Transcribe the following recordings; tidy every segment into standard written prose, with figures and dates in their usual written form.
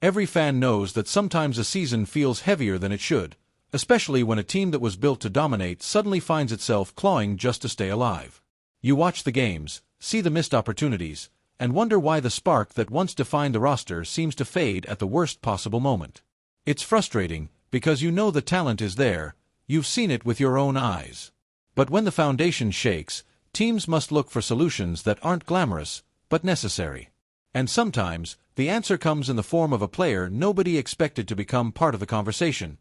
Every fan knows that sometimes a season feels heavier than it should, especially when a team that was built to dominate suddenly finds itself clawing just to stay alive. You watch the games, see the missed opportunities, and wonder why the spark that once defined the roster seems to fade at the worst possible moment. It's frustrating, because you know the talent is there, you've seen it with your own eyes. But when the foundation shakes, teams must look for solutions that aren't glamorous, but necessary. And sometimes, the answer comes in the form of a player nobody expected to become part of the conversation.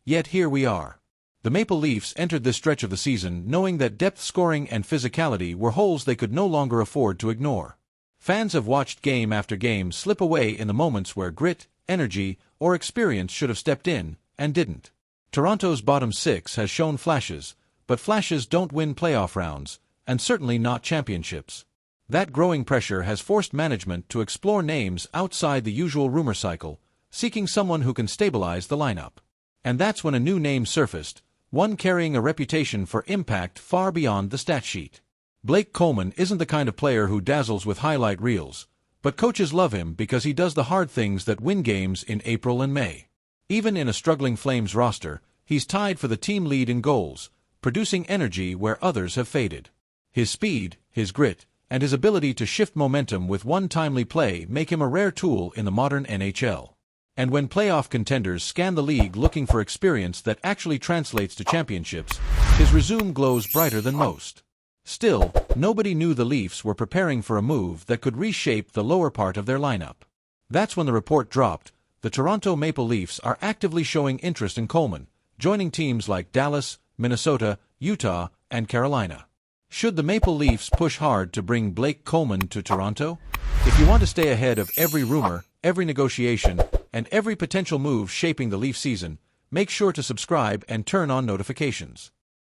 Yet here we are. The Maple Leafs entered this stretch of the season knowing that depth scoring and physicality were holes they could no longer afford to ignore. Fans have watched game after game slip away in the moments where grit, energy, or experience should have stepped in, and didn't. Toronto's bottom six has shown flashes, but flashes don't win playoff rounds, and certainly not championships. That growing pressure has forced management to explore names outside the usual rumor cycle, seeking someone who can stabilize the lineup. And that's when a new name surfaced, one carrying a reputation for impact far beyond the stat sheet. Blake Coleman isn't the kind of player who dazzles with highlight reels, but coaches love him because he does the hard things that win games in April and May. Even in a struggling Flames roster, he's tied for the team lead in goals, producing energy where others have faded. His speed, his grit, and his ability to shift momentum with one timely play make him a rare tool in the modern NHL. And when playoff contenders scan the league looking for experience that actually translates to championships, his resume glows brighter than most. Still, nobody knew the Leafs were preparing for a move that could reshape the lower part of their lineup. That's when the report dropped. The Toronto Maple Leafs are actively showing interest in Coleman, joining teams like Dallas, Minnesota, Utah, and Carolina. Should the Maple Leafs push hard to bring Blake Coleman to Toronto? If you want to stay ahead of every rumor, every negotiation, and every potential move shaping the Leaf season, make sure to subscribe and turn on notifications.